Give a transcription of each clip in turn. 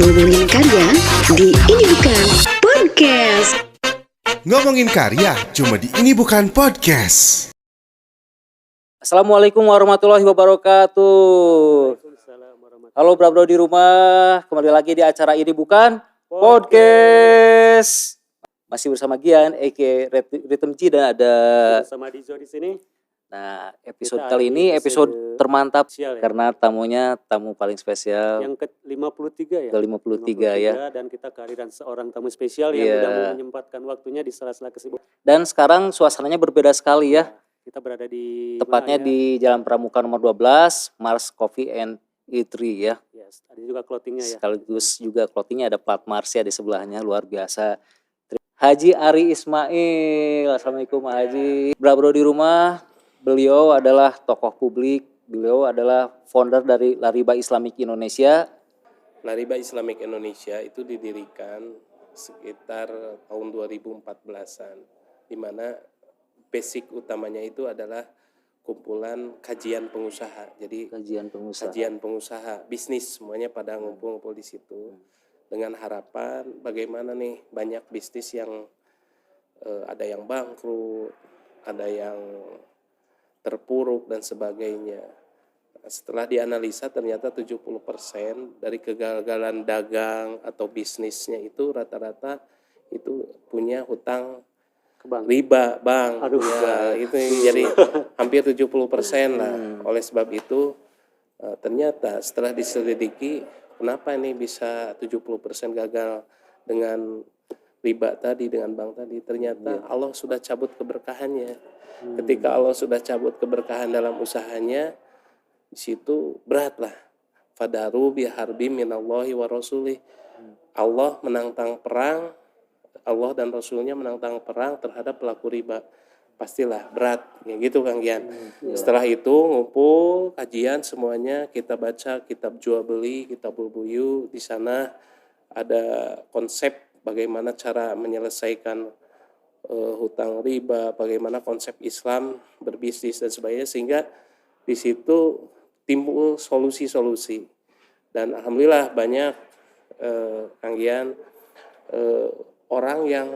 Ngomongin karya di Ini Bukan Podcast. Ngomongin karya cuma di Ini Bukan Podcast. Assalamualaikum warahmatullahi wabarakatuh. Halo bro di rumah, kembali lagi di acara Ini Bukan Podcast. Masih bersama Gian, aka Rhythm G, dan ada sama Dizo di sini. Nah, episode Kita kali hari ini episode termantap spesial ya. karena tamunya tamu paling spesial. Yang ke-53 ya. Ke-53 ya. Dan kita kehadiran seorang tamu spesial yang Iya. udah mau menyempatkan waktunya di sela-sela kesibukan. Dan sekarang suasananya berbeda sekali ya. Kita berada di Tepatnya mana ya? di Jalan Pramuka nomor 12, Mars Coffee and Eatery ya. Yes, ada juga clothingnya ya. Sekaligus juga clothingnya ada plat Marsya di sebelahnya, luar biasa. Haji Ari Ismail, assalamualaikum Pak Haji. Bro di rumah, beliau adalah tokoh publik, beliau adalah founder dari Lariba Islamic Indonesia. Lariba Islamic Indonesia itu didirikan sekitar tahun 2014-an, di mana basic utamanya itu adalah kumpulan kajian pengusaha. Jadi kajian pengusaha, bisnis semuanya pada ngumpul-ngumpul di situ. Dengan harapan bagaimana nih banyak bisnis yang ada yang bangkrut, ada yang terpuruk dan sebagainya. Setelah dianalisa ternyata 70% dari kegagalan dagang atau bisnisnya itu rata-rata itu punya hutang riba, Bang. Aduh, ya, itu jadi hampir 70% lah. Oleh sebab itu ternyata setelah diselidiki kenapa ini bisa 70% gagal dengan riba tadi, dengan bank tadi. Ternyata Allah sudah cabut keberkahannya. Ketika Allah sudah cabut keberkahan dalam usahanya, di situ beratlah. Fadaru biharbi minallahi wa rasulih. Allah menantang perang, Allah dan Rasulnya menantang perang terhadap pelaku riba. Pastilah berat, ya gitu Kang Gian. Setelah itu ngumpul kajian semuanya, kita baca kitab jual beli, kitab buyu. Di sana ada konsep bagaimana cara menyelesaikan hutang riba, bagaimana konsep Islam berbisnis dan sebagainya, sehingga di situ timbul solusi-solusi. Dan alhamdulillah banyak Kang Gian orang yang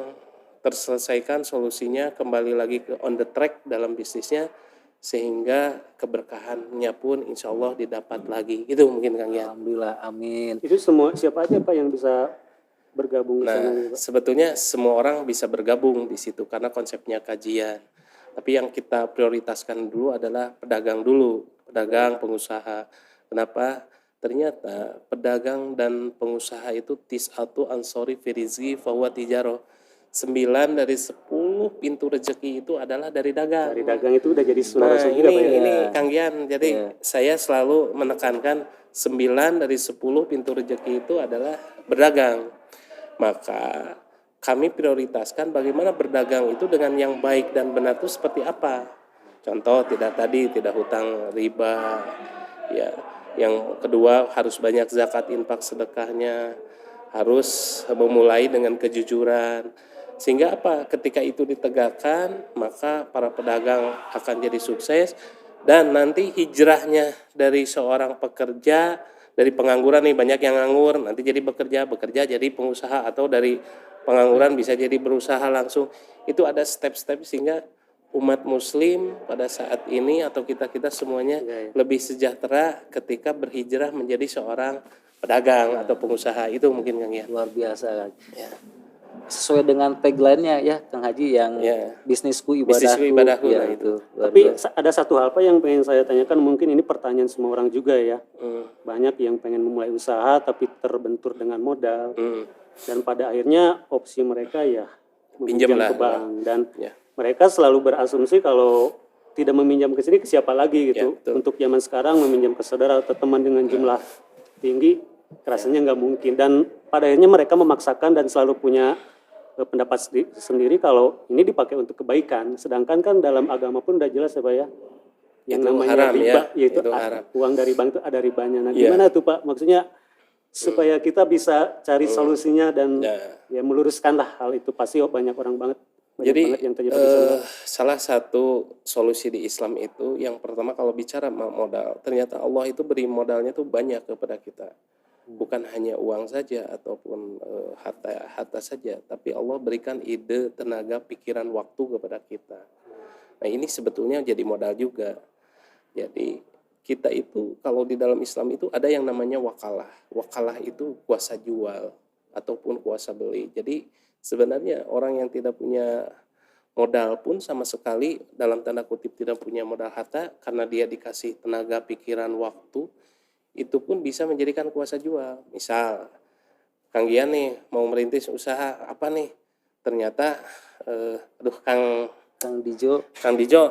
terselesaikan solusinya, kembali lagi ke on the track dalam bisnisnya, sehingga keberkahannya pun insya Allah didapat lagi. Itu mungkin Kang Gian. Alhamdulillah, amin. Itu semua siapa aja Pak yang bisa bergabung di sana? Nah, sebetulnya semua orang bisa bergabung di situ karena konsepnya kajian. Tapi yang kita prioritaskan dulu adalah pedagang dulu, pedagang, pengusaha. Kenapa? Ternyata pedagang dan pengusaha itu tis'atu ansori firizki fahuwa tijaro. 9 dari 10 pintu rezeki itu adalah dari dagang. Dari dagang itu udah jadi sunnah Nah, Rasul juga Pak ya. ini Kang Gian. Jadi saya selalu menekankan 9 dari 10 pintu rezeki itu adalah berdagang. Maka kami prioritaskan bagaimana berdagang itu dengan yang baik dan benar itu seperti apa. Contoh tidak hutang riba. Ya, yang kedua harus banyak zakat infak sedekahnya, harus memulai dengan kejujuran. Sehingga apa? Ketika itu ditegakkan, maka para pedagang akan jadi sukses, dan nanti hijrahnya dari seorang pekerja, dari pengangguran nih, banyak yang nganggur, nanti jadi bekerja jadi pengusaha, atau dari pengangguran bisa jadi berusaha langsung. Itu ada step-step sehingga umat muslim pada saat ini atau kita semuanya lebih sejahtera ketika berhijrah menjadi seorang pedagang atau pengusaha. Itu mungkin Kang ya. Luar biasa. Ya. Sesuai dengan tagline-nya ya Kang Haji yang bisnisku ibadahku. Ya, nah itu. Tapi ada satu hal Pak yang pengen saya tanyakan, mungkin ini pertanyaan semua orang juga ya. Banyak yang pengen memulai usaha tapi terbentur dengan modal. Dan pada akhirnya opsi mereka ya meminjam ke bank. Dan mereka selalu berasumsi kalau tidak meminjam ke sini ke siapa lagi gitu. Untuk zaman sekarang meminjam ke saudara atau teman dengan jumlah tinggi rasanya nggak mungkin. Dan pada akhirnya mereka memaksakan dan selalu punya pendapat sendiri kalau ini dipakai untuk kebaikan. Sedangkan kan dalam agama pun udah jelas ya Pak ya. Yang itu namanya haram, riba, yaitu haram. Uang dari bank itu ada ribanya. Nah gimana tuh Pak? Maksudnya supaya kita bisa cari solusinya dan ya meluruskanlah hal itu. Pasti banyak orang banget Jadi yang terjebak di sana. salah satu solusi di Islam itu yang pertama kalau bicara modal, ternyata Allah itu beri modalnya tuh banyak kepada kita. bukan hanya uang saja ataupun harta saja, tapi Allah berikan ide, tenaga, pikiran, waktu kepada kita. Nah ini sebetulnya jadi modal juga. Jadi kita itu kalau di dalam Islam itu ada yang namanya wakalah. Wakalah itu kuasa jual ataupun kuasa beli. Jadi sebenarnya orang yang tidak punya modal pun sama sekali dalam tanda kutip tidak punya modal harta, karena dia dikasih tenaga, pikiran, waktu, itu pun bisa menjadikan kuasa jual. Misal Kang Gian nih mau merintis usaha apa nih, ternyata Kang Dijo.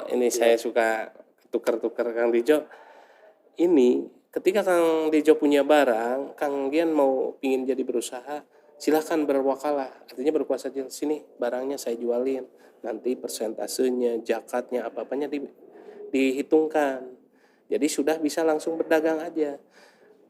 Ini saya suka tukar-tukar Kang Dijo. Ini ketika Kang Dijo punya barang, Kang Gian mau pingin jadi berusaha, silahkan berwakalah, artinya berkuasa jual. Sini barangnya saya jualin, nanti persentasenya, zakatnya, apa-apanya dihitungkan. Jadi sudah bisa langsung berdagang aja.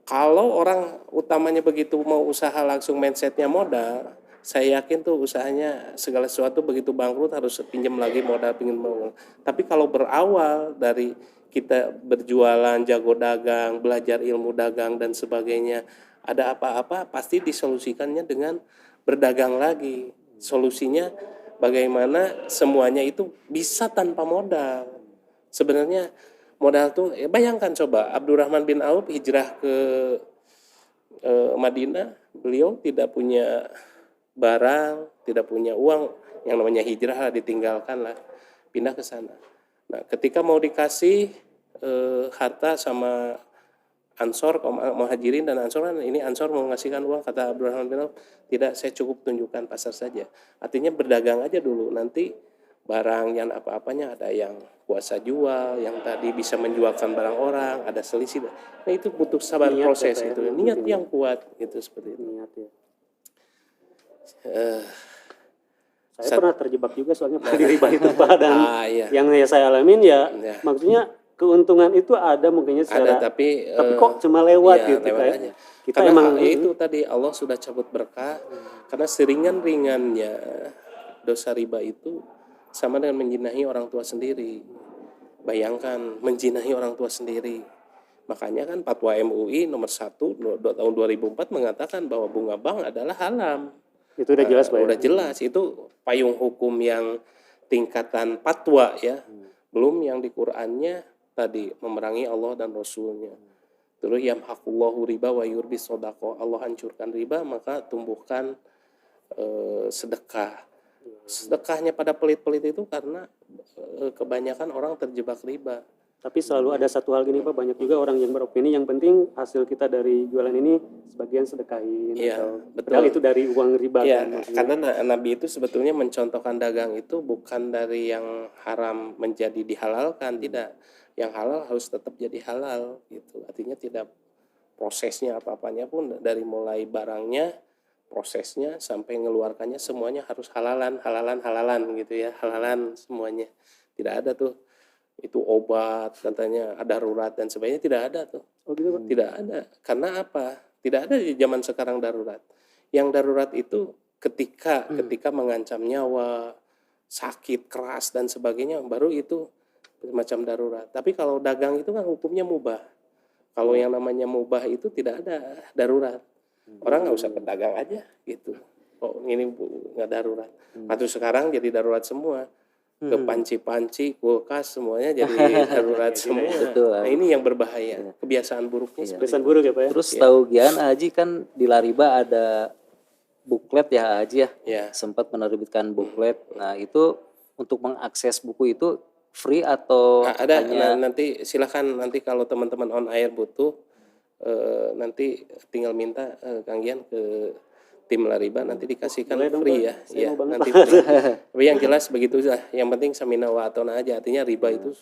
Kalau orang utamanya begitu mau usaha langsung mindsetnya modal, saya yakin tuh usahanya segala sesuatu begitu bangkrut harus pinjam lagi modal, pingin mau. Tapi kalau berawal dari kita berjualan, jago dagang, belajar ilmu dagang dan sebagainya, ada apa-apa pasti disolusikannya dengan berdagang lagi. Solusinya bagaimana semuanya itu bisa tanpa modal. Sebenarnya modal tuh bayangkan coba Abdurrahman bin Auf hijrah ke Madinah, beliau tidak punya barang, tidak punya uang, yang namanya hijrah lah, ditinggalkan lah, pindah ke sana. Nah, ketika mau dikasih harta sama Ansor, Muhajirin dan Ansor, ini Ansor mau ngasihkan uang, kata Abdurrahman bin Auf, tidak, saya cukup tunjukkan pasar saja. Artinya berdagang aja dulu, nanti barang yang apa-apanya ada yang kuasa jual, yang tadi bisa menjualkan barang orang, ada selisih. Nah itu butuh sabar Niat proses ya, itu, niat yang kuat gitu seperti itu. Niat ya. Saya Sat- pernah terjebak juga soalnya di riba itu Pak, dan iya. yang saya alamin ya, Ya. maksudnya keuntungan itu ada mungkinnya secara, Ada tapi kok cuma lewat iya, gitu lewat kayak aja. kita Karena emang itu tadi Allah sudah cabut berkah, karena seringan-ringannya dosa riba itu sama dengan menjinahi orang tua sendiri. Bayangkan menjinahi orang tua sendiri. Makanya kan Fatwa MUI nomor 1 tahun 2004 mengatakan bahwa bunga bank adalah haram. itu udah jelas Pak ya? Udah jelas, itu payung hukum yang tingkatan fatwa ya. Belum yang di Qur'annya tadi memerangi Allah dan Rasulnya. Terus yamhaqullahu riba wa yurbis shadaqah. Allah hancurkan riba maka tumbuhkan sedekah. Sedekahnya pada pelit-pelit itu karena kebanyakan orang terjebak riba. Tapi selalu ada satu hal gini Pak, banyak juga orang yang beropini yang penting hasil kita dari jualan ini sebagian sedekahin, Iya, atau betul. padahal itu dari uang riba Ya, kan maksudnya. karena Nabi itu sebetulnya mencontohkan dagang itu bukan dari yang haram menjadi dihalalkan, tidak. Yang halal harus tetap jadi halal gitu. Artinya tidak prosesnya apa-apanya pun dari mulai barangnya, prosesnya sampai ngeluarkannya semuanya harus halalan gitu ya, halalan semuanya. Tidak ada tuh itu obat katanya ada darurat dan sebagainya, tidak ada tuh. Oh gitu Pak. Tidak ada. Karena apa? Tidak ada di zaman sekarang darurat. Yang darurat itu ketika mengancam nyawa, sakit keras dan sebagainya, baru itu semacam darurat. Tapi kalau dagang itu kan hukumnya mubah. Kalau yang namanya mubah itu tidak ada darurat. Orang nggak usah berdagang aja gitu. Oh ini nggak darurat. Waktu sekarang jadi darurat semua. Ke panci-panci, kulkas semuanya jadi darurat semua. Betul. Nah ini yang berbahaya. Kebiasaan buruknya. Kesan buruk ya Pak ya? Terus tahu Gian Haji kan di Lariba ada buklet ya Haji ya. Ya. Sempat menerbitkan buklet. Nah itu untuk mengakses buku itu free atau Nah, ada hanya nanti silakan nanti kalau teman-teman on air butuh nanti tinggal minta Kang Gian ke tim Lariba nanti dikasihkan Boleh dong, free Pak. ya. Saya Ya, mau banget, nanti Pak. free. Tapi yang jelas begitu lah. Yang penting samina wa atona aja. Artinya riba itu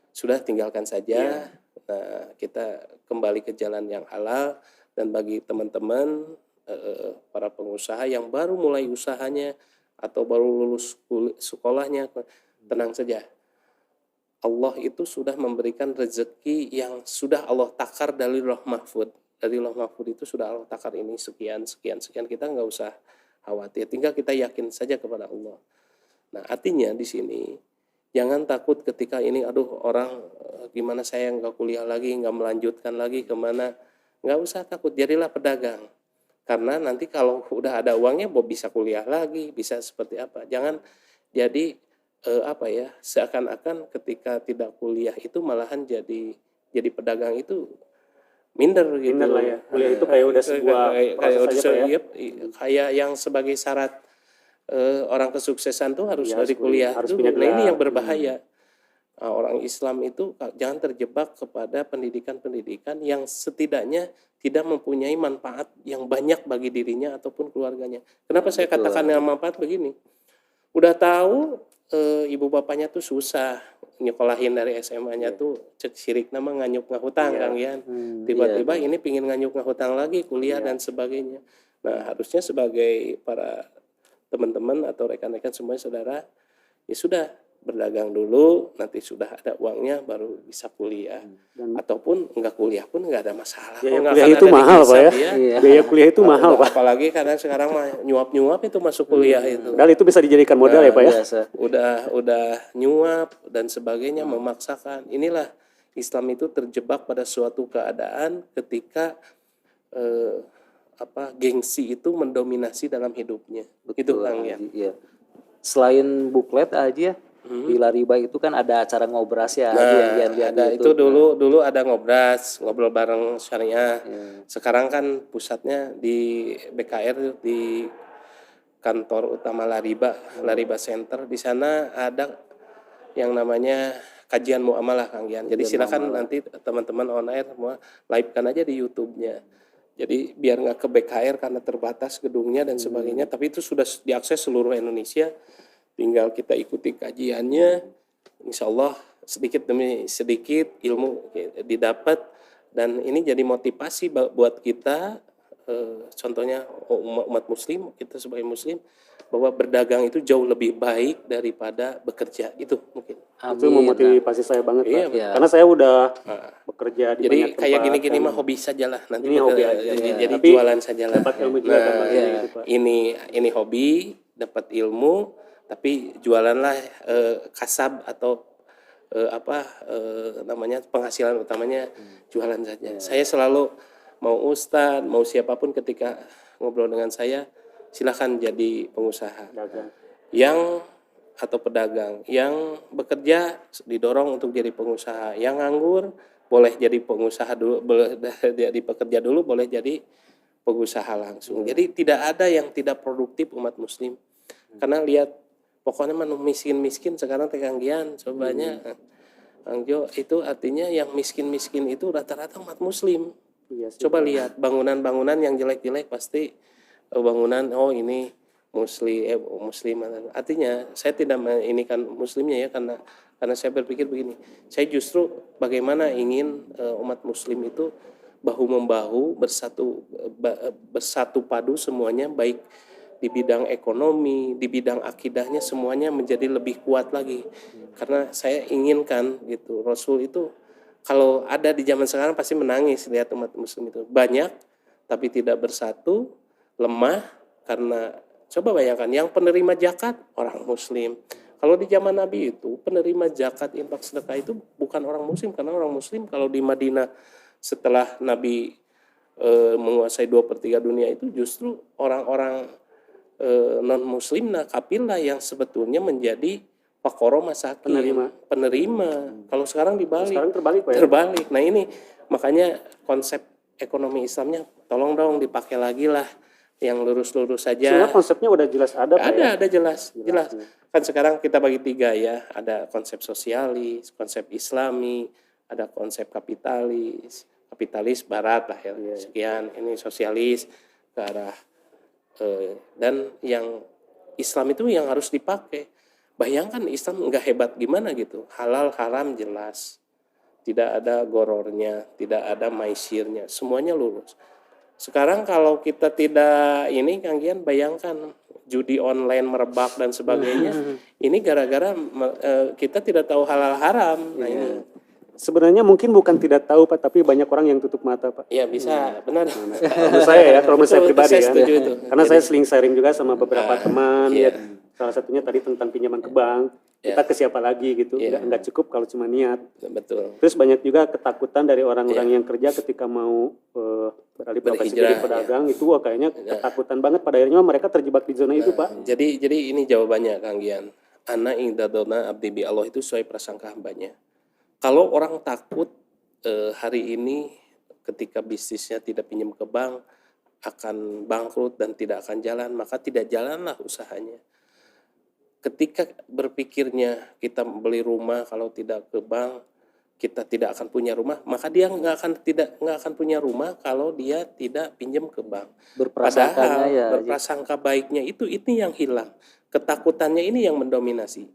sudah tinggalkan saja. Nah, kita kembali ke jalan yang halal, dan bagi teman-teman para pengusaha yang baru mulai usahanya atau baru lulus sekolahnya, tenang saja. Allah itu sudah memberikan rezeki yang sudah Allah takar dari Lauh Mahfud. Dari Lauh Mahfud itu sudah Allah takar ini sekian. Kita nggak usah khawatir. Tinggal kita yakin saja kepada Allah. Nah artinya di sini jangan takut ketika ini aduh orang gimana saya nggak kuliah lagi, nggak melanjutkan lagi kemana. nggak usah takut, jadilah pedagang. Karena nanti kalau udah ada uangnya, bisa kuliah lagi, bisa seperti apa. Jangan jadi seakan-akan ketika tidak kuliah itu malahan jadi pedagang itu minder gitu. Minder lah ya. Kuliah itu kayak udah sebuah proses aja Pak ya. Kayak yang sebagai syarat orang kesuksesan tuh harus Iya, dari kuliah harus dulu. punya Nah ini gelar. yang berbahaya. Nah, orang Islam itu jangan terjebak kepada pendidikan-pendidikan yang setidaknya tidak mempunyai manfaat yang banyak bagi dirinya ataupun keluarganya. Kenapa saya katakan yang manfaat begini? Udah tahu ibu bapaknya tuh susah nyekolahin dari SMA-nya tuh cek sirik nama nganyuk ngahutang Kang Yan. Tiba-tiba ini pingin nganyuk ngahutang lagi kuliah dan sebagainya. Nah, harusnya sebagai para teman-teman atau rekan-rekan semuanya saudara, ya sudah berdagang dulu, nanti sudah ada uangnya baru bisa kuliah. Ataupun enggak kuliah pun enggak ada masalah. Biaya Nggak kuliah akan itu ada mahal Pak ya. dihisab, Biaya kuliah itu mahal Pak. Apalagi karena sekarang mah nyuap-nyuap itu masuk kuliah itu. Padahal itu bisa dijadikan modal ya Pak ya. Biasa. Udah nyuap dan sebagainya, memaksakan. Inilah Islam itu terjebak pada suatu keadaan ketika gengsi itu mendominasi dalam hidupnya. Itu Kang ya. Iya. Selain buklet aja di Lariba itu kan ada acara ngobras ya. Ada itu dulu ada ngobrol bareng syariah. Sekarang kan pusatnya di BKR di kantor utama Lariba Center. Di sana ada yang namanya kajian muamalah Kang Gian. Jadi silakan nanti teman-teman on air semua live kan aja di YouTube-nya. Jadi biar nggak ke BKR karena terbatas gedungnya dan sebagainya, tapi itu sudah diakses seluruh Indonesia. Tinggal kita ikuti kajiannya, insya Allah sedikit demi sedikit ilmu didapat, dan ini jadi motivasi buat kita, contohnya umat muslim, kita sebagai muslim, bahwa berdagang itu jauh lebih baik daripada bekerja, itu mungkin. Itu memotivasi saya banget Pak. Iya. Karena saya udah bekerja di Jadi banyak tempat. kayak gini-gini mah hobi sajalah, nanti Ini hobi aja, jadi Tapi jualan sajalah. dapat ilmu juga kan, gitu, Pak. Ini hobi, dapat ilmu, tapi jualanlah kasab atau namanya penghasilan utamanya jualan saja. Saya selalu mau ustadz, mau siapapun ketika ngobrol dengan saya, silakan jadi pengusaha. Atau pedagang yang bekerja didorong untuk jadi pengusaha, yang nganggur boleh jadi pengusaha dulu, boleh jadi pekerja dulu, boleh jadi pengusaha langsung. Jadi tidak ada yang tidak produktif umat muslim. Karena lihat pokoknya miskin sekarang tekanggian cobanya Angjo itu artinya yang miskin itu rata-rata umat muslim. Coba lihat bangunan-bangunan yang jelek-jelek pasti bangunan ini muslim. Artinya saya tidak ini kan muslimnya ya, karena saya berpikir begini, saya justru bagaimana ingin umat muslim itu bahu membahu bersatu padu semuanya, baik di bidang ekonomi, di bidang akidahnya, semuanya menjadi lebih kuat lagi. Karena saya inginkan gitu, Rasul itu kalau ada di zaman sekarang pasti menangis lihat umat muslim itu banyak tapi tidak bersatu, lemah. Karena coba bayangkan yang penerima zakat orang muslim. Kalau di zaman Nabi itu penerima zakat infak sedekah itu bukan orang muslim, karena orang muslim kalau di Madinah setelah Nabi menguasai 2/3 dunia itu justru orang-orang non muslim kafilah yang sebetulnya menjadi fakoro masakin, penerima. Kalau sekarang dibalik. Sekarang terbalik Pak ya? Terbalik. Nah ini makanya konsep ekonomi Islamnya tolong dong dipakai lagi lah yang lurus-lurus saja. Sebenarnya konsepnya udah jelas ada Pak ya? Ada jelas. Kan sekarang kita bagi 3 ya, ada konsep sosialis, konsep islami, ada konsep kapitalis barat lah ya. Sekian, ini sosialis ke arah dan yang Islam itu yang harus dipakai. Bayangkan Islam nggak hebat gimana gitu, halal haram jelas, tidak ada gorornya, tidak ada maisirnya, semuanya lurus. Sekarang kalau kita tidak ini Kang Gian, bayangkan judi online merebak dan sebagainya. Ini gara-gara kita tidak tahu halal haram. Nah ini sebenarnya mungkin bukan tidak tahu Pak, tapi banyak orang yang tutup mata Pak. ya bisa benar. Kalau menurut saya pribadi saya kan. setuju itu. Karena saya sering sharing juga sama beberapa teman ya. Salah satunya tadi tentang pinjaman ke bank. kita ke siapa lagi gitu. Ya. Nggak cukup kalau cuma niat. Betul. Terus banyak juga ketakutan dari orang-orang yang kerja ketika mau beralih profesi Berhijrah, jadi pedagang itu wah kayaknya ketakutan banget, pada akhirnya mereka terjebak di zona itu, Pak. Jadi ini jawabannya Kang Gian. Ana ingdadona abdi bi Allah itu sesuai prasangka hambanya. Kalau orang takut hari ini ketika bisnisnya tidak pinjam ke bank akan bangkrut dan tidak akan jalan, maka tidak jalanlah usahanya. Ketika berpikirnya kita beli rumah kalau tidak ke bank kita tidak akan punya rumah, maka dia nggak akan punya rumah kalau dia tidak pinjam ke bank. Padahal berprasangka baiknya itu yang hilang, ketakutannya ini yang mendominasi.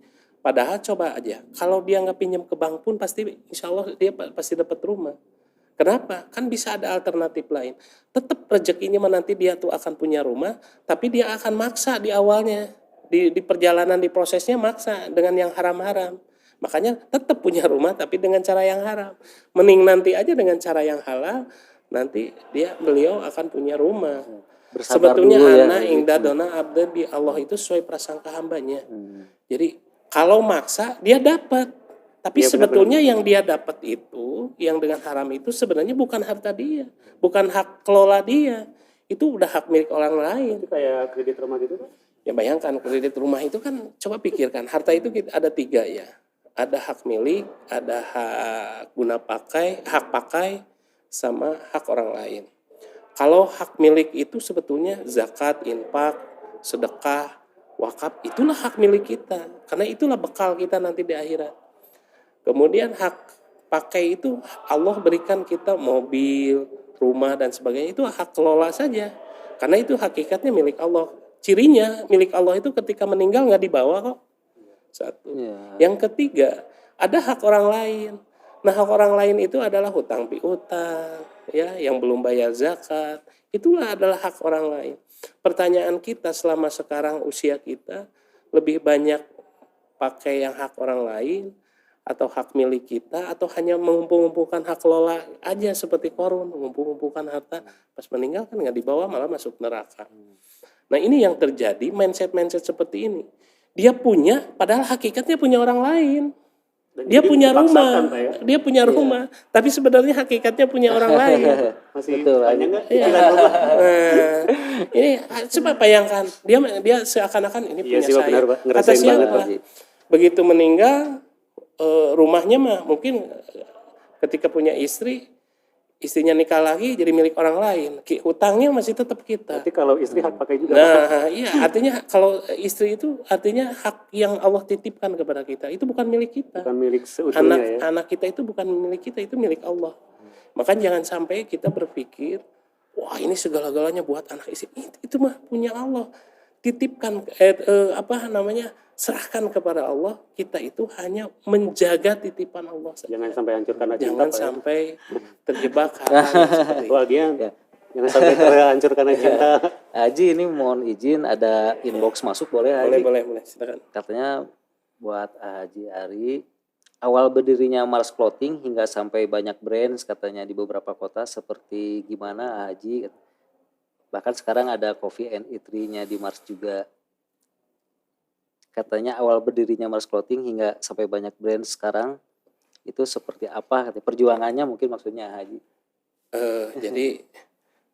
Padahal coba aja kalau dia nggak pinjam ke bank pun pasti insya Allah dia pasti dapat rumah. Kenapa? Kan bisa ada alternatif lain. Tetap rezekinya nanti dia tuh akan punya rumah, tapi dia akan maksa di awalnya. Di perjalanan di prosesnya maksa dengan yang haram-haram. Makanya tetap punya rumah tapi dengan cara yang haram. Mending nanti aja dengan cara yang halal, nanti beliau akan punya rumah. Bersabar Sebetulnya dulu ya, ana ingdadona abda bi Allah itu sesuai prasangka hambanya. Jadi kalau maksa dia dapat. Tapi Ya, sebetulnya benar-benar. yang dia dapat itu, yang dengan haram itu sebenarnya bukan harta dia, bukan hak kelola dia. Itu udah hak milik orang lain. Itu kayak kredit rumah gitu, Pak. Ya bayangkan kredit rumah itu kan, coba pikirkan, harta itu ada 3 ya. Ada hak milik, ada hak guna pakai, hak pakai, sama hak orang lain. Kalau hak milik itu sebetulnya zakat, infak, sedekah, wakaf, itulah hak milik kita. Karena itulah bekal kita nanti di akhirat. Kemudian hak pakai itu Allah berikan kita mobil, rumah dan sebagainya, itu hak kelola saja. Karena itu hakikatnya milik Allah. Cirinya milik Allah itu ketika meninggal nggak dibawa kok. Satu. Yang ketiga, ada hak orang lain. Nah, hak orang lain itu adalah hutang piutang, ya, yang belum bayar zakat. Itulah adalah hak orang lain. Pertanyaan kita selama sekarang usia kita lebih banyak pakai yang hak orang lain atau hak milik kita, atau hanya mengumpul-ngumpulkan hak kelola aja seperti Korun, mengumpul-ngumpulkan harta, pas meninggal kan nggak dibawa malah masuk neraka. Nah, ini yang terjadi, mindset seperti ini. Dia punya, padahal hakikatnya punya orang lain. Dan Dia jadi punya rumah, dipaksakan, Pak, ya. dia punya rumah, tapi sebenarnya hakikatnya punya orang lain. Masih Betul, banyak nggak Iya. cicilan rumah? Nah, ini coba bayangkan, dia seakan-akan ini Iya punya sih, Pak, saya. benar, Pak. Kata Ngerasain banget, siapa? Pak. Begitu meninggal, rumahnya mah mungkin ketika punya istrinya nikah lagi jadi milik orang lain. Hutangnya masih tetap kita. Berarti kalau istri hak pakai juga, Pak. Nah, iya, artinya kalau istri itu artinya hak yang Allah titipkan kepada kita. Itu bukan milik kita. Bukan milik seutuhnya ya. Anak kita itu bukan milik kita, itu milik Allah. Maka jangan sampai kita berpikir, wah ini segala-galanya buat anak istri. Itu mah punya Allah. Titipkan serahkan kepada Allah. Kita itu hanya menjaga titipan Allah saja. Jangan sampai hancur karena cinta, Jangan Pak, ya. sampai terjebak hal seperti itu. Wah, Gian. Jangan sampai terhancur karena cinta. Haji, ini mohon izin ada inbox masuk boleh Haji? Boleh, silakan. Katanya buat Haji Ari, awal berdirinya Mars Clothing hingga sampai banyak brands katanya di beberapa kota, seperti gimana Haji? Bahkan sekarang ada Coffee and Eatery-nya di Mars juga. Katanya awal berdirinya Mars Clothing hingga sampai banyak brand sekarang itu seperti apa? Katanya perjuangannya mungkin maksudnya Haji. Jadi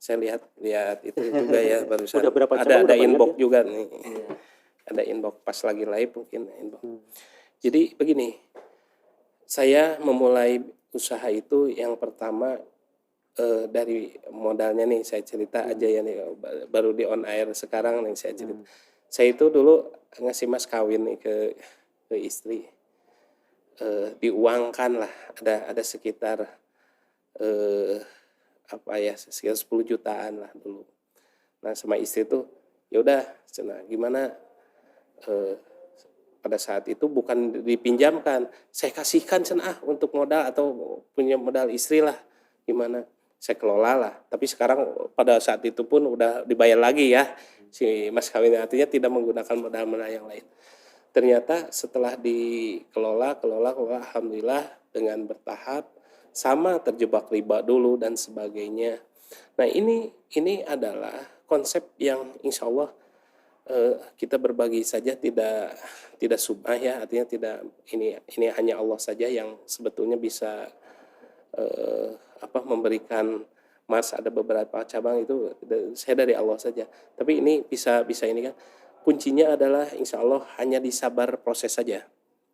saya lihat itu juga ya barusan. Udah berapa cabang, ada udah banyak inbox ya? juga nih. Ada inbox pas lagi live mungkin inbox. Jadi begini, saya memulai usaha itu yang pertama dari modalnya nih saya cerita aja ya nih, baru di on air sekarang nih saya cerita. Saya itu dulu ngasih mas kawin nih ke istri, diuangkan lah, ada sekitar sekitar 10 jutaan lah dulu. Nah sama istri tuh ya udah, gimana, pada saat itu bukan dipinjamkan, saya kasihkan untuk modal atau punya modal istri lah, gimana saya kelola lah. Tapi sekarang pada saat itu pun udah dibayar lagi ya si mas kawin, artinya tidak menggunakan modal-modal yang lain. Ternyata setelah dikelola alhamdulillah dengan bertahap, sama terjebak riba dulu dan sebagainya. Nah ini adalah konsep yang insya Allah kita berbagi saja tidak subah ya, artinya tidak ini hanya Allah saja yang sebetulnya bisa memberikan emas. Ada beberapa cabang itu saya dari Allah saja, tapi ini bisa ini kan kuncinya adalah insya Allah hanya disabar proses saja.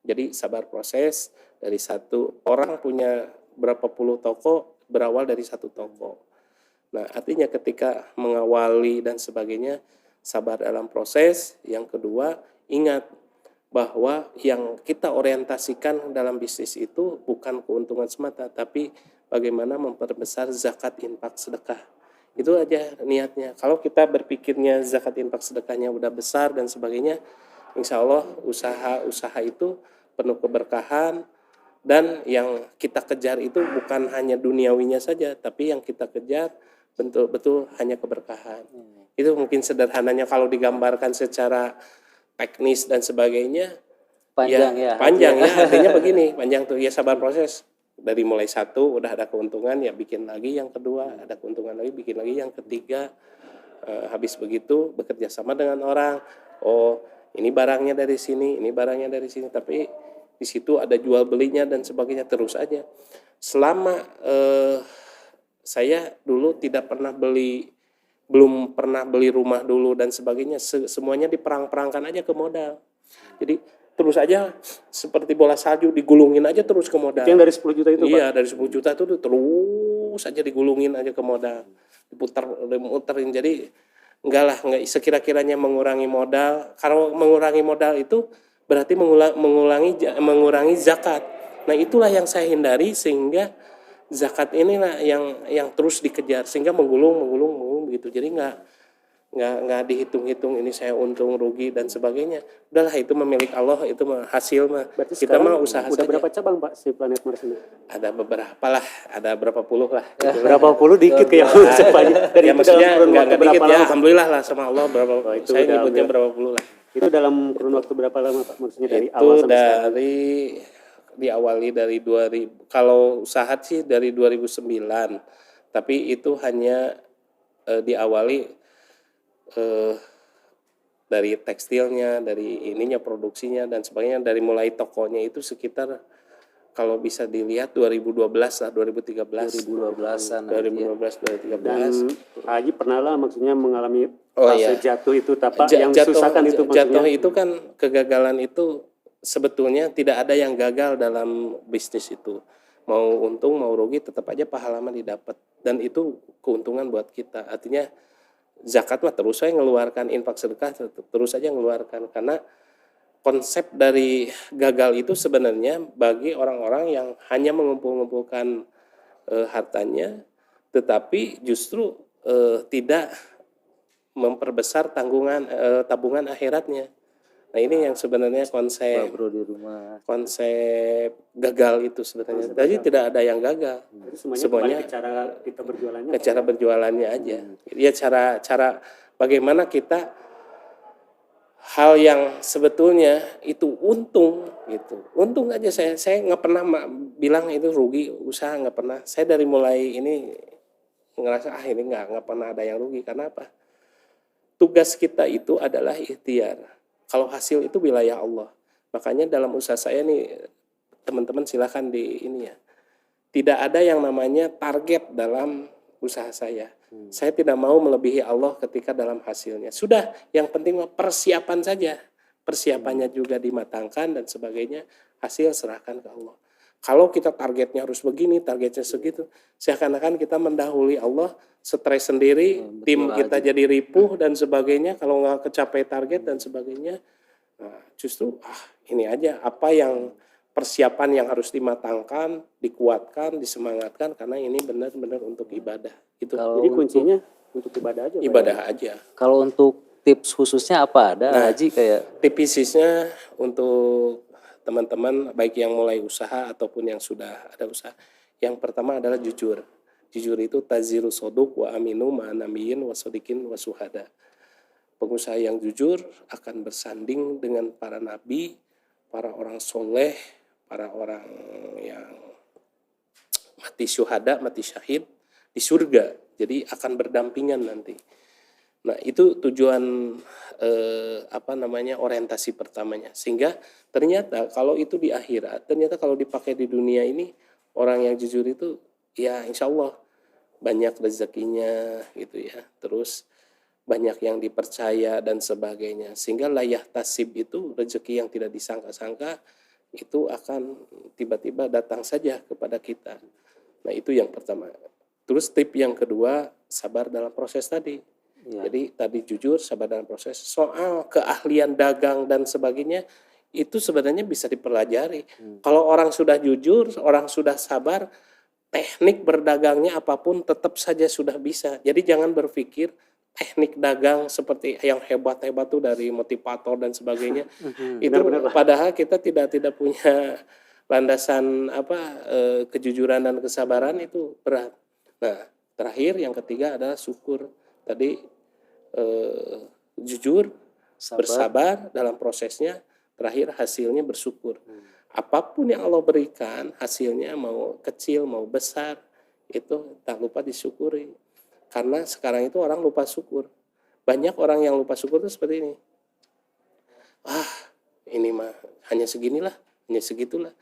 Jadi sabar proses, dari satu orang punya berapa puluh toko, berawal dari satu toko. Nah artinya ketika mengawali dan sebagainya, sabar dalam proses. Yang kedua, ingat bahwa yang kita orientasikan dalam bisnis itu bukan keuntungan semata, tapi bagaimana memperbesar zakat, infak, sedekah. Itu aja niatnya. Kalau kita berpikirnya zakat, infak, sedekahnya udah besar dan sebagainya, insya Allah usaha itu penuh keberkahan. Dan yang kita kejar itu bukan hanya duniawinya saja, tapi yang kita kejar betul-betul hanya keberkahan. Itu mungkin sederhananya kalau digambarkan secara teknis dan sebagainya. Panjang ya, artinya begini, panjang tuh ya, sabar proses. Dari mulai satu udah ada keuntungan ya bikin lagi, yang kedua ada keuntungan lagi bikin lagi, yang ketiga habis begitu bekerja sama dengan orang. Oh ini barangnya dari sini, ini barangnya dari sini, tapi di situ ada jual belinya dan sebagainya, terus aja. Selama saya dulu belum pernah beli rumah dulu dan sebagainya, semuanya diperang-perangkan aja ke modal. Jadi terus aja seperti bola salju, digulungin aja terus ke modal. Itu yang dari 10 juta itu, iya, Pak? dari 10 juta itu terus aja digulungin aja ke modal. Dimuterin. Jadi enggak sekira-kiranya mengurangi modal. Kalau mengurangi modal itu berarti mengurangi zakat. Nah itulah yang saya hindari, sehingga zakat inilah yang terus dikejar, sehingga menggulung begitu. Jadi nggak dihitung-hitung ini saya untung rugi dan sebagainya. Udahlah itu memilik Allah, itu hasil mah. Berarti Kita mah sekarang usaha udah saja. berapa cabang, Pak, si Planet Mars ini? Ada beberapa lah, ada berapa puluh lah. Berapa puluh dikit kayak dari Ya itu maksudnya dalam kurun nggak waktu dikit berapa ya, lama? alhamdulillah lah sama Allah berapa. itu Saya udah nyebutnya berapa puluh lah. Itu dalam kurun waktu berapa lama, Pak? Maksudnya dari Itu awal sampai sekarang? diawali dari 2000, kalau usaha sih dari 2009, tapi itu hanya diawali dari tekstilnya, dari ininya, produksinya dan sebagainya, dari mulai tokonya itu sekitar kalau bisa dilihat 2012 lah, 2013. 2012-an. 2012 Dan 2013. Haji pernah lah maksudnya mengalami Oh, fase iya. jatuh itu, Pak, yang susahkan itu maksudnya. Jatuh itu kan kegagalan itu sebetulnya tidak ada yang gagal dalam bisnis itu. Mau untung mau rugi tetap aja pahala mah didapat, dan itu keuntungan buat kita. Artinya zakat mah terus saya ngeluarkan, infak sedekah terus saja ngeluarkan, karena konsep dari gagal itu sebenarnya bagi orang-orang yang hanya mengumpulkan hartanya, tetapi justru tidak memperbesar tabungan akhiratnya. Nah ini yang sebenarnya konsep Bro di rumah. gagal itu sebenarnya. Jadi tidak ada yang gagal. Jadi Semuanya kembali ke cara kita berjualannya. ke cara berjualannya aja. Ya cara bagaimana kita hal yang sebetulnya itu untung gitu. Untung aja, saya nggak pernah bilang itu rugi usaha, nggak pernah. Saya dari mulai ini ngerasa ini nggak pernah ada yang rugi. Karena apa? Tugas kita itu adalah ikhtiar. Kalau hasil itu wilayah Allah. Makanya dalam usaha saya nih, teman-teman silakan di ini ya. Tidak ada yang namanya target dalam usaha saya. Saya tidak mau melebihi Allah ketika dalam hasilnya. Sudah, yang penting persiapan saja. Persiapannya juga dimatangkan dan sebagainya. Hasil serahkan ke Allah. Kalau kita targetnya harus begini, targetnya segitu, seakan-akan kita mendahului Allah, stres sendiri, tim kita jadi ripuh dan sebagainya, kalau nggak kecapai target dan sebagainya. Nah, justru ini aja apa yang persiapan yang harus dimatangkan, dikuatkan, disemangatkan, karena ini benar-benar untuk ibadah. Itu. Jadi kuncinya untuk ibadah aja. Ibadah aja. Kalau untuk tips khususnya apa ada Haji kayak Tipisnya untuk teman-teman baik yang mulai usaha ataupun yang sudah ada usaha. Yang pertama adalah jujur. Jujur itu taziru soduk wa aminu ma'anabiyin wa sodikin wa suhada. Pengusaha yang jujur akan bersanding dengan para nabi, para orang soleh, para orang yang mati syuhada, mati syahid di surga. Jadi akan berdampingan nanti. Nah, itu tujuan orientasi pertamanya. Sehingga ternyata kalau itu di akhirat, ternyata kalau dipakai di dunia ini, orang yang jujur itu ya insya Allah banyak rezekinya gitu ya. Terus banyak yang dipercaya dan sebagainya. Sehingga layah tasib itu rezeki yang tidak disangka-sangka itu akan tiba-tiba datang saja kepada kita. Nah, itu yang pertama. Terus tip yang kedua, sabar dalam proses tadi. Ya. Jadi tadi jujur, sabar dalam proses. Soal keahlian dagang dan sebagainya, itu sebenarnya bisa dipelajari. Kalau orang sudah jujur, orang sudah sabar, teknik berdagangnya apapun tetap saja sudah bisa. Jadi jangan berpikir teknik dagang seperti yang hebat-hebat tuh dari motivator dan sebagainya. Itu Benar-benar. padahal kita tidak punya landasan kejujuran dan kesabaran, itu berat. Nah, terakhir yang ketiga adalah syukur. Tadi jujur, Sabar. bersabar dalam prosesnya, terakhir hasilnya bersyukur. Apapun yang Allah berikan, hasilnya mau kecil mau besar, itu tak lupa disyukuri. Karena sekarang itu orang lupa syukur. Banyak orang yang lupa syukur itu seperti ini. Ini mah hanya seginilah, hanya segitulah.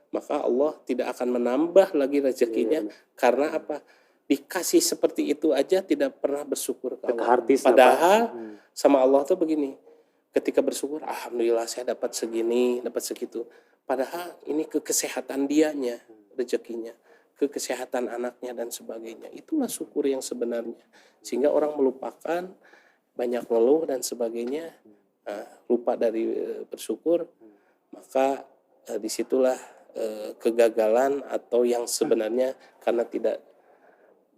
Maka Allah tidak akan menambah lagi rezekinya. Karena apa? Dikasih seperti itu aja tidak pernah bersyukur ke Allah. Kehartis, Padahal sama Allah tuh begini. Ketika bersyukur, alhamdulillah saya dapat segini, dapat segitu. Padahal ini kesehatan dianya, rezekinya, kesehatan anaknya dan sebagainya. Itulah syukur yang sebenarnya. Sehingga orang melupakan banyak ngeluh dan sebagainya, lupa dari bersyukur, maka disitulah kegagalan atau yang sebenarnya karena tidak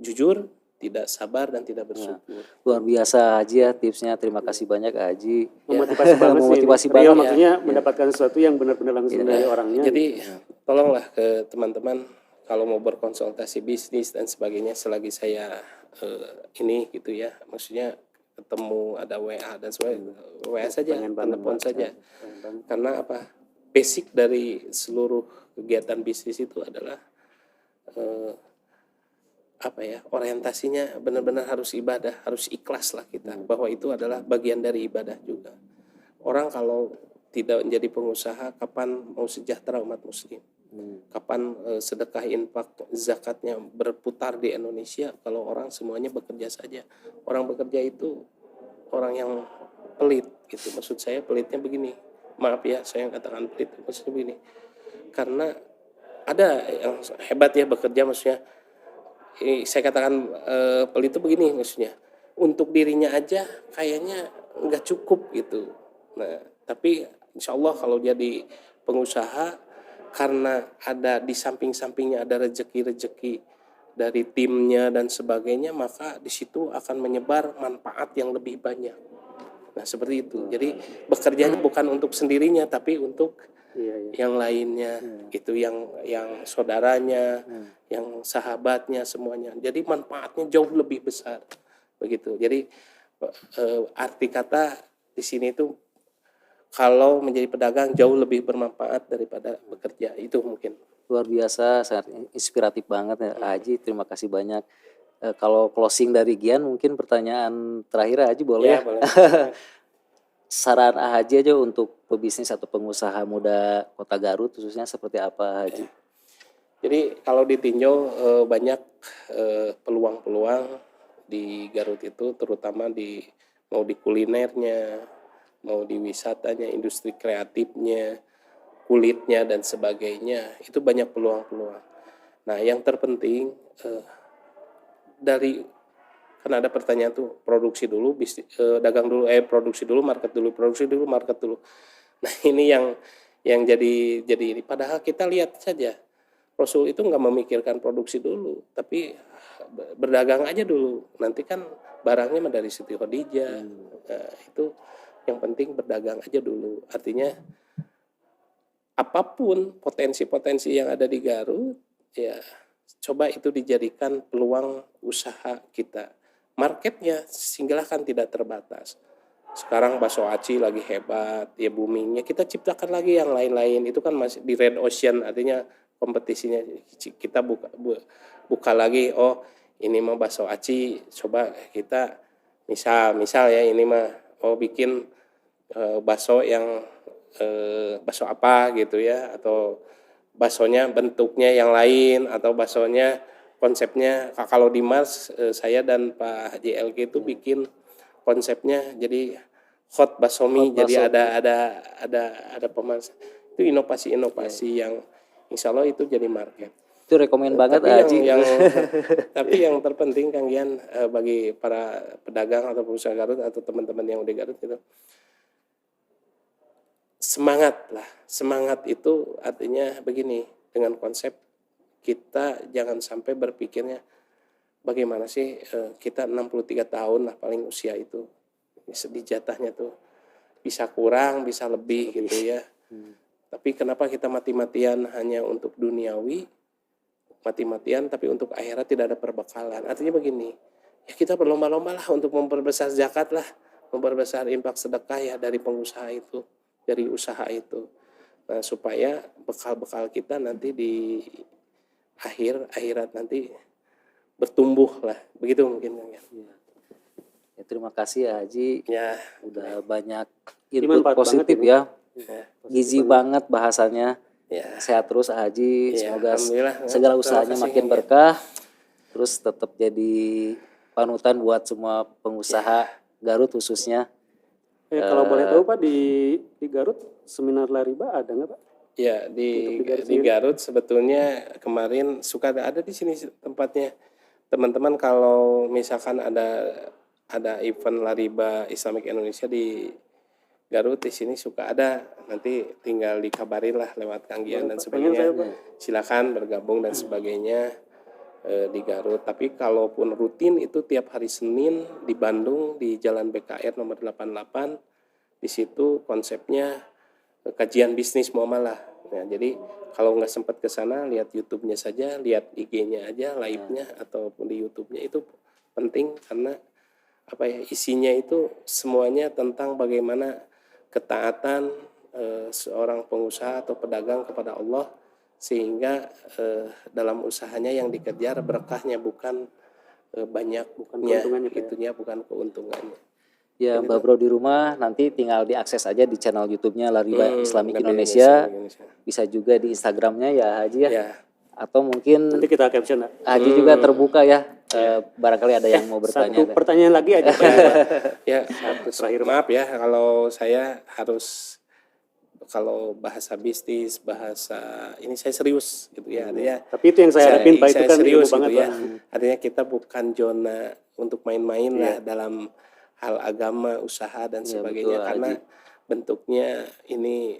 jujur, tidak sabar dan tidak bersyukur. Luar biasa Haji ya tipsnya. Terima kasih banyak Haji. Memotivasi banget sih. Memotivasi Real, banget. maksudnya mendapatkan sesuatu yang benar-benar langsung dari orangnya. Jadi tolonglah ke teman-teman kalau mau berkonsultasi bisnis dan sebagainya, selagi saya ini gitu ya, maksudnya ketemu ada WA dan sebagainya, WA saja, Pengen banget, telepon Mbak. saja. Pengen banget. Karena apa? Basic dari seluruh kegiatan bisnis itu adalah orientasinya benar-benar harus ibadah, harus ikhlas lah kita, bahwa itu adalah bagian dari ibadah juga. Orang kalau tidak menjadi pengusaha, kapan mau sejahtera umat muslim? Kapan sedekah, infak, zakatnya berputar di Indonesia kalau orang semuanya bekerja saja? Orang bekerja itu orang yang pelit gitu. Maksud saya pelitnya begini. Maaf ya, saya katakan pelit maksudnya begini. Karena ada yang hebat ya bekerja, maksudnya saya katakan pelit itu begini maksudnya. Untuk dirinya aja kayaknya nggak cukup gitu. Nah, tapi insya Allah kalau jadi pengusaha, karena ada di samping-sampingnya ada rezeki-rezeki dari timnya dan sebagainya, maka di situ akan menyebar manfaat yang lebih banyak. Nah, seperti itu. Jadi bekerjanya bukan untuk sendirinya, tapi untuk yang lainnya, itu yang saudaranya, yang sahabatnya, semuanya. Jadi manfaatnya jauh lebih besar. Begitu. Jadi arti kata di sini itu, kalau menjadi pedagang jauh lebih bermanfaat daripada bekerja. Itu mungkin. Luar biasa, sangat inspiratif banget ya Haji. Terima kasih banyak. Kalau closing dari Gian, mungkin pertanyaan terakhir Haji boleh ya? Boleh. Saran Haji aja untuk pebisnis atau pengusaha muda Kota Garut khususnya seperti apa Haji? Jadi kalau ditinjau banyak peluang-peluang di Garut itu, terutama mau di kulinernya, mau di wisatanya, industri kreatifnya, kulitnya dan sebagainya, itu banyak peluang-peluang. Nah, yang terpenting kan ada pertanyaan tuh, produksi dulu, dagang dulu, produksi dulu, market dulu, produksi dulu, market dulu. Nah, ini yang jadi ini. Padahal kita lihat saja, Rasul itu nggak memikirkan produksi dulu, tapi berdagang aja dulu. Nanti kan barangnya dari Siti Khadijah. Nah, itu yang penting berdagang aja dulu. Artinya apapun potensi-potensi yang ada di Garut, ya coba itu dijadikan peluang usaha kita. Marketnya silahkan tidak terbatas. Sekarang bakso aci lagi hebat, ya boomingnya. Kita ciptakan lagi yang lain-lain. Itu kan masih di red ocean, artinya kompetisinya kita buka lagi. Oh, ini mau bakso aci, coba kita misal ya ini mah mau bikin bakso yang bakso apa gitu ya, atau baksonya bentuknya yang lain, atau baksonya konsepnya kalau di Mars saya dan Pak Haji LG itu bikin konsepnya jadi hot baksomi, Hot jadi baksomi. ada pemasak. Itu inovasi-inovasi yang insya Allah itu jadi market. Itu rekomen banget Tapi Haji. tapi yang terpenting Kang Gian, bagi para pedagang atau pengusaha Garut atau teman-teman yang di Garut gitu, semangat itu artinya begini, dengan konsep kita jangan sampai berpikirnya bagaimana sih kita 63 tahun lah paling usia itu, di jatahnya tuh bisa kurang bisa lebih gitu ya. Tapi kenapa kita mati-matian hanya untuk duniawi, mati-matian tapi untuk akhirat tidak ada perbekalan. Artinya begini, ya kita berlomba-lomba lah untuk memperbesar zakat lah, memperbesar infak sedekah ya dari pengusaha itu, dari usaha itu. Nah, supaya bekal-bekal kita nanti di akhirat nanti bertumbuh lah, begitu mungkin Kang. Ya, terima kasih ya Haji, Ya, udah banyak Iman, input Pak, positif banget, ya, ya, gizi banget bahasannya. ya. Sehat terus Haji, Ya, semoga alhamdulillah. segala Terima usahanya kasih, makin Kang. berkah, terus tetap jadi panutan buat semua pengusaha Garut khususnya. Kalau boleh tahu Pak, di Garut seminar Lariba ada nggak Pak? Ya, Untuk di Garut di sendiri? Garut sebetulnya kemarin suka ada di sini tempatnya. Teman-teman kalau misalkan ada event Lariba Islamic Indonesia di Garut, di sini suka ada. Nanti tinggal dikabarin lah lewat Kang Gian dan Pengen saya sebagainya. Pak. Silakan bergabung dan sebagainya di Garut. Tapi kalaupun rutin itu tiap hari Senin di Bandung di Jalan BKR nomor 88. Di situ konsepnya kajian bisnis muamalah. Nah, jadi kalau nggak sempat ke sana, lihat YouTube-nya saja, lihat IG-nya aja, live-nya ataupun di YouTube-nya itu penting karena apa ya, isinya itu semuanya tentang bagaimana ketaatan seorang pengusaha atau pedagang kepada Allah sehingga dalam usahanya yang dikejar berkahnya bukan banyaknya, keuntungannya, Pak, ya. itunya bukan keuntungannya. Ya Mbak Bro di rumah nanti tinggal diakses aja di channel YouTube-nya Lariba Islamic Lariba Indonesia. Indonesia. Bisa juga di Instagramnya ya Haji ya. Ya, Atau mungkin Nanti kita caption Pak. Haji juga terbuka ya. Barangkali ada yang mau bertanya. Satu pertanyaan lagi aja Pak. ya terakhir, Pak. maaf ya kalau saya harus kalau bahasa bisnis, bahasa ini saya serius gitu ya. Artinya Tapi itu yang saya harapin Pak, itu saya kan ilmu serius banget gitu ya. Pak. Artinya kita bukan zona untuk main-main lah dalam hal agama, usaha dan sebagainya betul, karena bentuknya ini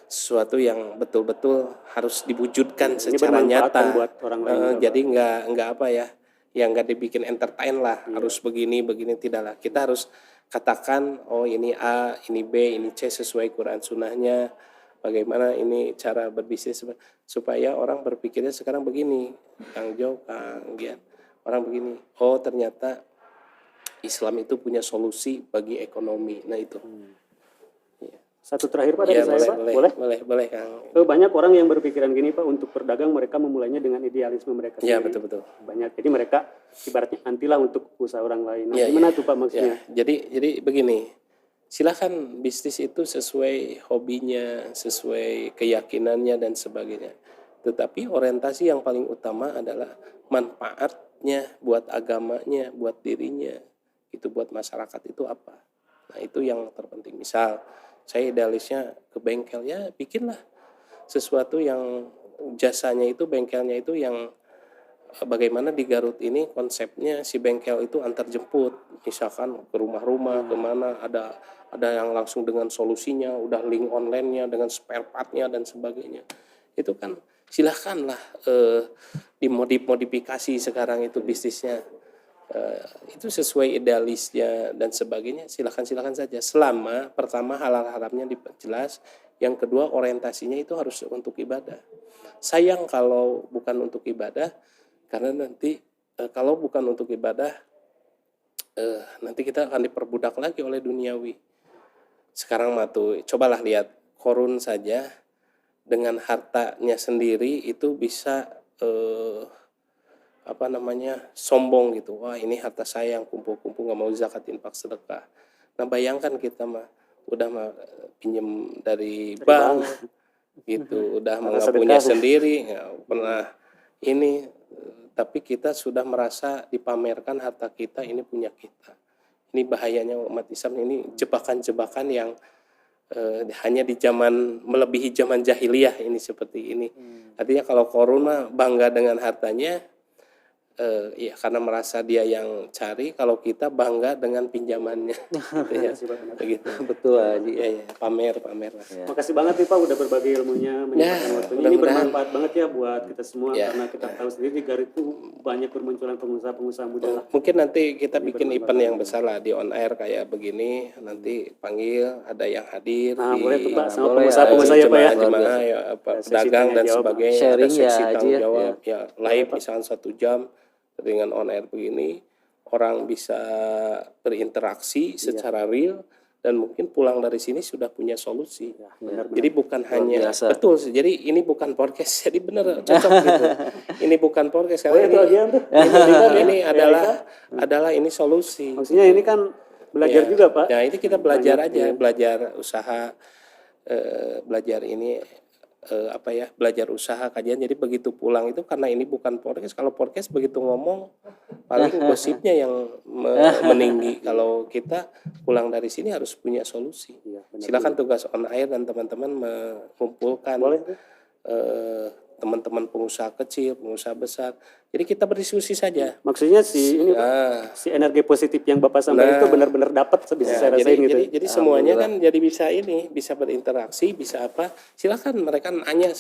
sesuatu yang betul-betul harus diwujudkan secara bermanfaat nyata. kan buat orang lain juga, Jadi nggak apa ya, yang nggak dibikin entertain lah, harus begini tidak lah. Kita harus katakan, oh ini A, ini B, ini C sesuai Quran Sunnahnya. Bagaimana ini cara berbisnis supaya orang berpikirnya sekarang begini, Kang Jo, Kang Gian, orang begini. Oh ternyata Islam itu punya solusi bagi ekonomi. Nah itu. Satu terakhir Pak dari Ya, saya Pak, boleh? boleh Kang. Banyak orang yang berpikiran gini Pak, untuk berdagang mereka memulainya dengan idealisme mereka Ya sendiri. betul. Banyak, jadi mereka ibaratnya antilah untuk usaha orang lain. Nah, Ya, gimana tuh Pak maksudnya? Ya, jadi begini, silakan bisnis itu sesuai hobinya, sesuai keyakinannya dan sebagainya. Tetapi orientasi yang paling utama adalah manfaatnya buat agamanya, buat dirinya, itu buat masyarakat itu apa. Nah itu yang terpenting. Misal saya idealisnya ke bengkel, ya bikinlah sesuatu yang jasanya itu, bengkelnya itu yang bagaimana di Garut ini konsepnya si bengkel itu antar jemput, misalkan ke rumah-rumah kemana ada yang langsung dengan solusinya, udah link online-nya dengan spare part-nya dan sebagainya. Itu kan silahkanlah dimodifikasi sekarang itu bisnisnya. Itu sesuai idealisnya dan sebagainya, silakan saja selama pertama halal haramnya diperjelas, yang kedua orientasinya itu harus untuk ibadah. Sayang kalau bukan untuk ibadah, karena nanti kalau bukan untuk ibadah nanti kita akan diperbudak lagi oleh duniawi. Sekarang mah tuh cobalah lihat Korun saja dengan hartanya sendiri itu bisa sombong gitu. Wah, ini harta saya yang kumpul-kumpul nggak mau zakat, infak, sedekah. Nah, bayangkan kita mah udah mah pinjem dari bank gitu, udah mah nggak punya sendiri, nggak pernah ini, tapi kita sudah merasa dipamerkan harta kita, ini punya kita. Ini bahayanya umat Islam, ini jebakan-jebakan yang hanya di zaman melebihi zaman jahiliyah ini seperti ini. Artinya kalau korun mah bangga dengan hartanya, ya karena merasa dia yang cari, kalau kita bangga dengan pinjamannya. Ya, begitu. Betul Haji. Ya, pamer lah. Ya. Makasih banget nih Pak udah berbagi ilmunya, menyempatkan waktunya. Ini bermanfaat banget ya buat kita semua, karena kita tahu sendiri di Garut itu banyak bermunculan pengusaha-pengusaha muda lah. Mungkin nanti kita bikin event yang besar lah di on air kayak begini, nanti panggil ada yang hadir Nah, di boleh tuh Pak, sama boleh, pengusaha-pengusaha ya Pak ya. jemaah ya, pedagang dan sebagainya, Sharing ada seksi ya, tanggung Haji, jawab ya, live misalnya 1 jam dengan on air begini, orang bisa berinteraksi secara real dan mungkin pulang dari sini sudah punya solusi. Jadi bukan hanya biasa. betul sih. Jadi ini bukan podcast. Jadi benar cocok gitu. Ini bukan podcast karena ini adalah ini solusi. Maksudnya ini kan belajar juga Pak. Ya, ini kita belajar aja, belajar usaha, belajar ini belajar usaha kajian. Jadi begitu pulang itu, karena ini bukan podcast. Kalau podcast begitu ngomong paling gosipnya yang meninggi. Kalau kita pulang dari sini harus punya solusi. Silakan tugas on air dan teman-teman mengumpulkan teman-teman pengusaha kecil, pengusaha besar. Jadi kita berdiskusi saja. Maksudnya si energi positif yang Bapak sampaikan itu benar-benar dapat bisa saya rasain gitu. Jadi semuanya kan jadi bisa berinteraksi, bisa apa? Silakan mereka nanya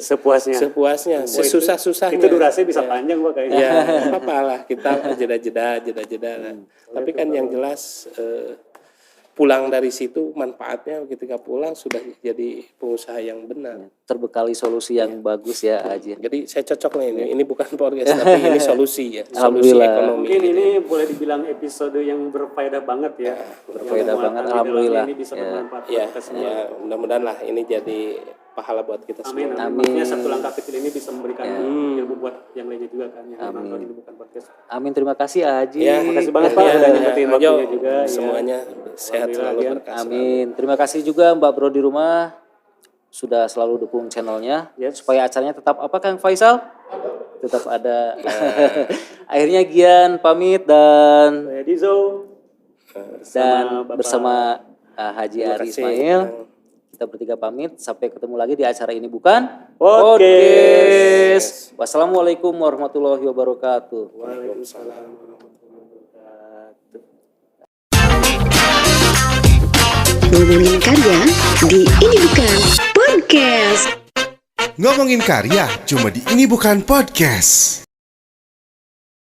sepuasnya, sesusah-susahnya. Itu durasi bisa panjang Pak kayaknya. Ya, apa lah, kita jeda-jeda. Tapi kan yang jelas pulang dari situ manfaatnya ketika pulang sudah jadi pengusaha yang benar. Terbekali solusi yang bagus ya Haji. Jadi saya cocok nih, ini bukan podcast tapi ini solusi ya, solusi Alhamdulillah. ekonomi. Mungkin ini boleh dibilang episode yang berfaedah banget ya. Berfaedah banget, alhamdulillah. Ini bisa bermanfaat buat Ya, kita semua. ya mudah-mudahan lah ini jadi pahala buat kita Amin. semua. Maksudnya satu langkah kecil ini bisa memberikan ilmu buat yang lainnya juga kan. Yang nonton ini bukan podcast. Amin, terima kasih Haji. Ya, Makasih banget Pak udah nyempetin waktunya juga. Semuanya sehat selalu, Alhamdulillah, berkah. Amin. Terima kasih juga Mbak Bro di rumah sudah selalu dukung channelnya supaya acaranya tetap apa Kang Faisal? Tetap ada. Akhirnya Gian pamit dan Saya Dizo bersama Haji Terima Ari kasih. Ismail. Kita bertiga pamit, sampai ketemu lagi di acara ini bukan Podcast. Wassalamualaikum warahmatullahi wabarakatuh. Waalaikumsalam. Ngomongin karya di Ini Bukan Podcast. Ngomongin karya cuma di Ini Bukan Podcast.